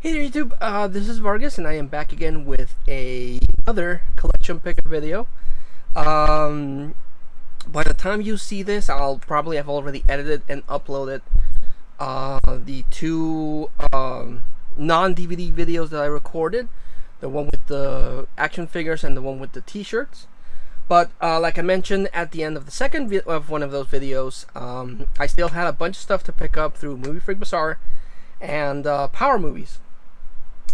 Hey there YouTube, this is Vargas and I am back again with another collection pickup video. Um, by the time you see this, I'll probably have already edited and uploaded the two non-DVD videos that I recorded. The one with the action figures and the one with the t-shirts. But like I mentioned at the end of the second of one of those videos, I still had a bunch of stuff to pick up through Movie Freak Bazaar and Power Movies.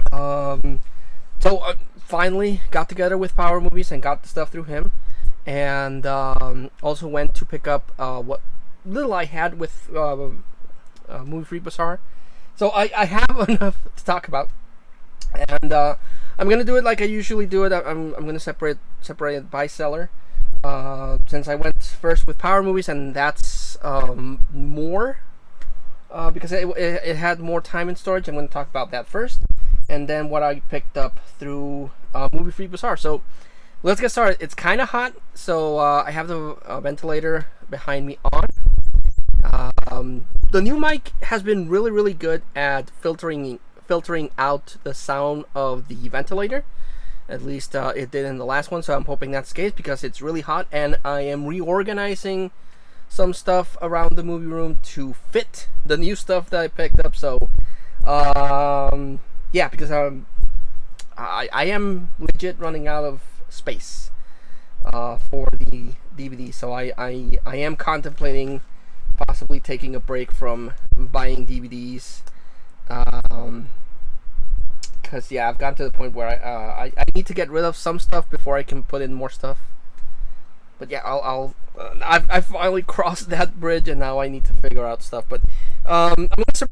So finally got together with Power Movies and got the stuff through him, and also went to pick up what little I had with Movie Free Bazaar. So I have enough to talk about, and I'm gonna do it like I usually do it. I'm gonna separate it by seller, since I went first with Power Movies, and that's more. Because it had more time in storage. I'm going to talk about that first, and then what I picked up through Movie Free Bazaar. So let's get started. It's kind of hot, so I have the ventilator behind me on. The new mic has been really good at filtering out the sound of the ventilator. At least it did in the last one, so I'm hoping that's the case because it's really hot, and I am reorganizing some stuff around the movie room to fit the new stuff that I picked up. So yeah, because I am legit running out of space for the DVD, so I am contemplating possibly taking a break from buying DVDs, because yeah, I've gotten to the point where I need to get rid of some stuff before I can put in more stuff. But yeah, I've finally crossed that bridge, and now I need to figure out stuff. But I'm going to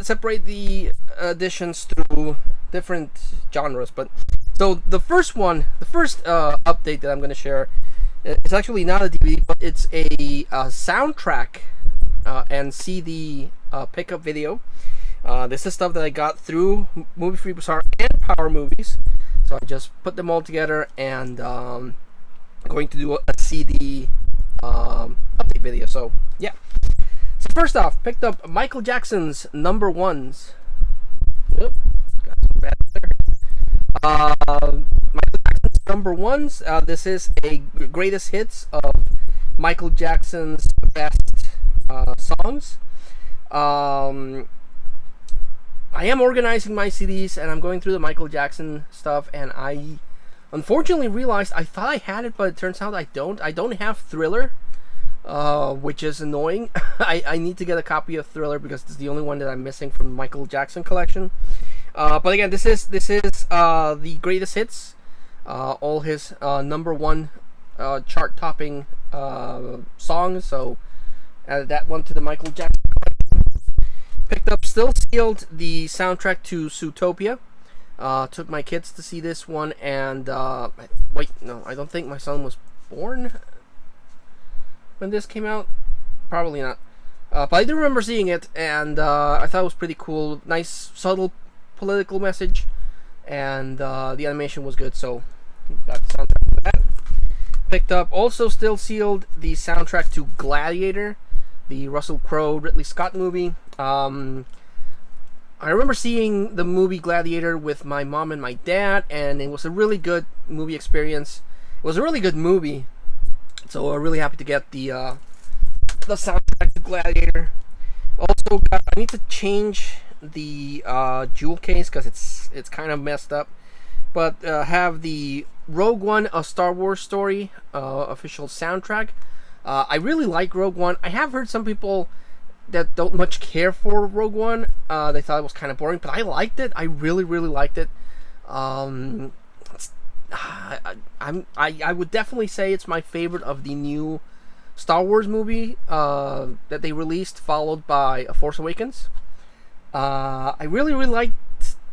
separate the editions through different genres. But so the first update that I'm going to share is actually not a DVD, but it's a soundtrack and CD pickup video. This is stuff that I got through Movie Free Bazaar and Power Movies. So I just put them all together, and going to do a CD update video. So yeah, so first off, picked up Michael Jackson's Number Ones. Got some bad there. Michael Jackson's Number Ones. This is a greatest hits of Michael Jackson's best songs. I am organizing my CDs, and I'm going through the Michael Jackson stuff, and I unfortunately realized I thought I had it, but it turns out I don't. I don't have Thriller, which is annoying. I need to get a copy of Thriller because it's the only one that I'm missing from the Michael Jackson collection. But again, this is the greatest hits, all his number one chart-topping songs. So added that one to the Michael Jackson collection. Picked up, still sealed, the soundtrack to Zootopia. Took my kids to see this one, and wait, no, I don't think my son was born when this came out. Probably not. But I do remember seeing it, and I thought it was pretty cool. Nice, subtle political message, and the animation was good, so got the soundtrack for that. Picked up, also still sealed, the soundtrack to Gladiator, the Russell Crowe, Ridley Scott movie. I remember seeing the movie Gladiator with my mom and my dad, and it was a really good movie experience. It was a really good movie, so I'm really happy to get the soundtrack to Gladiator. Also, I need to change the jewel case because it's kind of messed up. But have the Rogue One: A Star Wars Story official soundtrack. I really like Rogue One. I have heard some people that don't much care for Rogue One. They thought it was kind of boring, but I liked it. I really liked it. I would definitely say it's my favorite of the new Star Wars movie that they released, followed by A Force Awakens. I really liked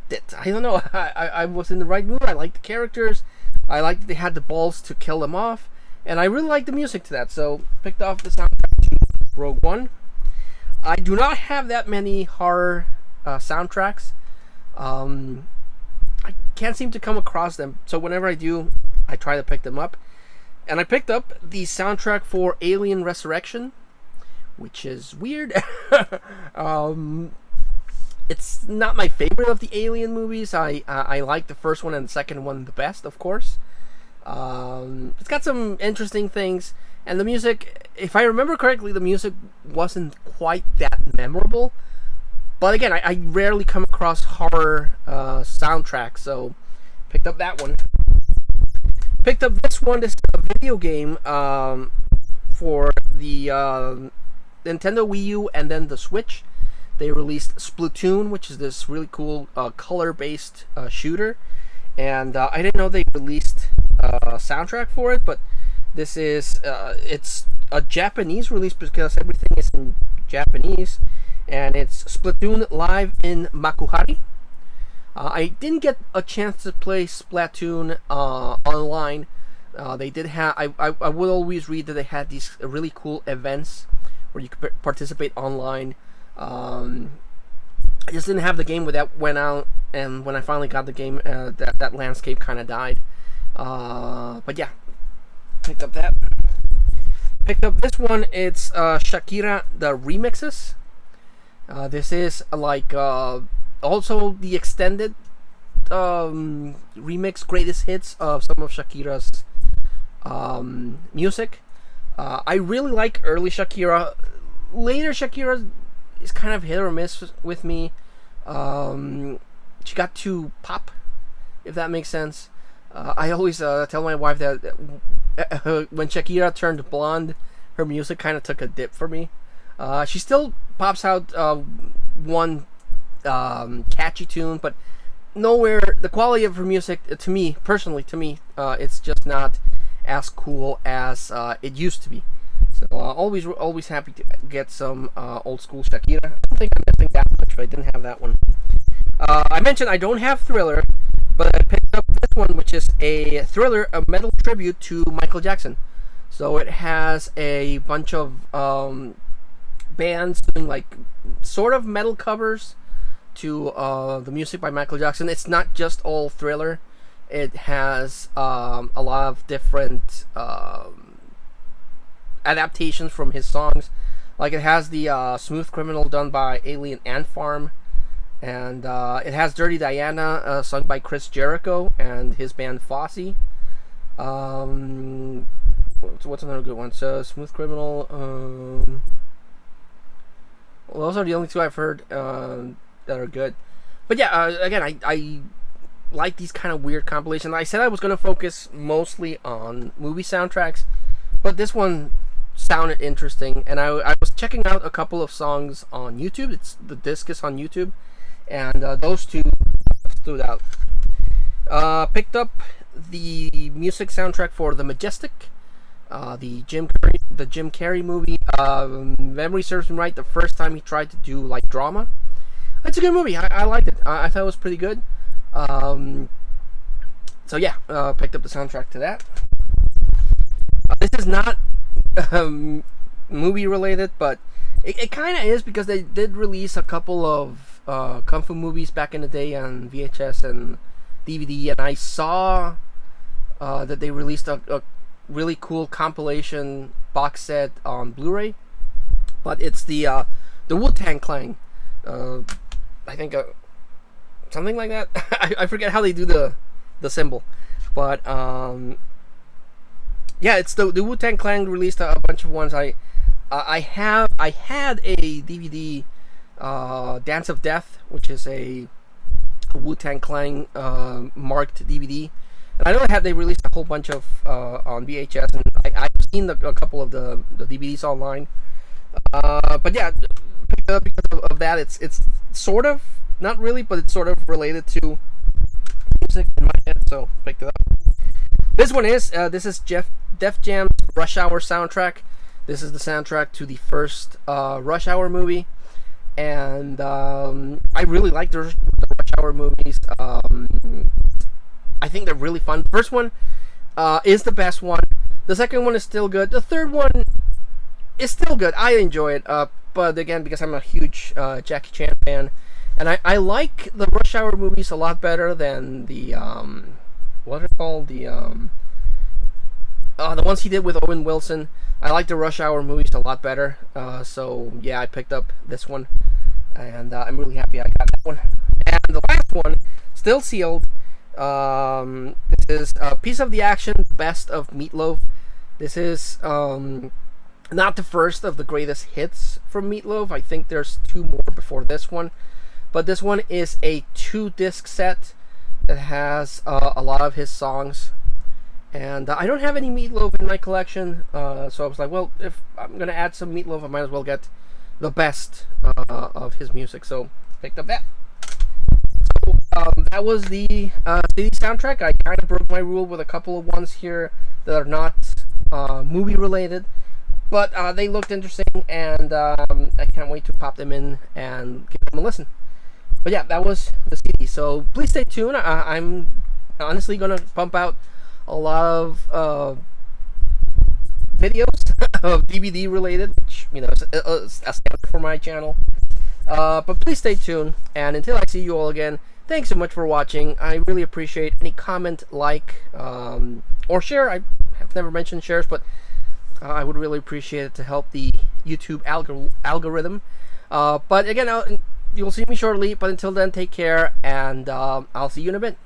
it. I don't know. I was in the right mood. I liked the characters. I liked that they had the balls to kill them off, and I really liked the music to that. So picked off the soundtrack to Rogue One. I do not have that many horror soundtracks. I can't seem to come across them, so whenever I do, I try to pick them up. And I picked up the soundtrack for Alien Resurrection, which is weird. It's not my favorite of the Alien movies. I like the first one and the second one the best, of course. It's got some interesting things, and the music, if I remember correctly, the music wasn't quite that memorable. But again, I rarely come across horror soundtracks, so picked up that one. Picked up this one. This is a video game for the Nintendo Wii U and then the Switch. They released Splatoon, which is this really cool color-based shooter, and I didn't know they released a soundtrack for it, but this is it's a Japanese release because everything is in Japanese, and it's Splatoon Live in Makuhari. I didn't get a chance to play Splatoon online. They did have. I would always read that they had these really cool events where you could participate online. I just didn't have the game when that went out, and when I finally got the game, that landscape kind of died. But yeah, picked up that. Picked up this one. It's Shakira the remixes. This is like also the extended remix greatest hits of some of Shakira's music. I really like early Shakira. Later Shakira is kind of hit or miss with me. She got too pop, if that makes sense. I always tell my wife that when Shakira turned blonde, her music kind of took a dip for me. She still pops out one catchy tune, but nowhere. The quality of her music, to me personally, it's just not as cool as it used to be. So always happy to get some old school Shakira. I don't think I'm missing that much, but I didn't have that one. I mentioned I don't have Thriller, but I picked up this one, which is a Thriller, a metal tribute to Michael Jackson. So it has a bunch of bands doing like sort of metal covers to the music by Michael Jackson. It's not just all Thriller. It has a lot of different adaptations from his songs. Like it has the Smooth Criminal done by Alien Ant Farm, and it has Dirty Diana sung by Chris Jericho and his band Fosse. What's another good one? So Smooth Criminal. Well, those are the only two I've heard that are good. But yeah, again, I like these kind of weird compilations. I said I was going to focus mostly on movie soundtracks, but this one sounded interesting, and I was checking out a couple of songs on YouTube. The disc is on YouTube, and those two stood out. Picked up the music soundtrack for The Majestic, the Jim Carrey movie. Memory serves me right, the first time he tried to do like drama. It's a good movie. I liked it. I thought it was pretty good. So yeah, picked up the soundtrack to that. This is not movie related, but it kind of is, because they did release a couple of kung fu movies back in the day on VHS and DVD, and I saw that they released a really cool compilation box set on Blu-ray. But it's the Wu-Tang Clan. I think something like that. I forget how they do the symbol, but yeah, it's the Wu-Tang Clan released a bunch of ones. I had a DVD, Dance of Death, which is a Wu-Tang Clan marked DVD, and I know they released a whole bunch of on VHS, and I've seen a couple of the DVDs online. But yeah, picked it up because of that. It's sort of, not really, but it's sort of related to music in my head, so picked it up. This one is this is Def Jam's Rush Hour soundtrack. This is the soundtrack to the first Rush Hour movie, and I really like the Rush Hour movies. I think they're really fun. The first one is the best one. The second one is still good. The third one is still good. I enjoy it, but again, because I'm a huge Jackie Chan fan, and I like the Rush Hour movies a lot better than the what are they called, the ones he did with Owen Wilson. I like the Rush Hour movies a lot better. So yeah, I picked up this one. and I'm really happy I got that one. And the last one, still sealed. This is a Piece of the Action, Best of Meatloaf. This is not the first of the greatest hits from Meatloaf. I think there's 2 more before this one. But this one is a 2-disc set that has a lot of his songs. And I don't have any Meatloaf in my collection, so I was like, well, if I'm going to add some Meatloaf, I might as well get the best of his music. So picked up that. So that was the CD soundtrack. I kind of broke my rule with a couple of ones here that are not movie related. But they looked interesting, and I can't wait to pop them in and give them a listen. But yeah, that was the CD. So please stay tuned. I'm honestly going to pump out a lot of videos of DVD related, which, you know, is a standard for my channel. But please stay tuned. And until I see you all again, thanks so much for watching. I really appreciate any comment, like, or share. I have never mentioned shares, but I would really appreciate it to help the YouTube algorithm. But again, you'll see me shortly. But until then, take care, and I'll see you in a bit.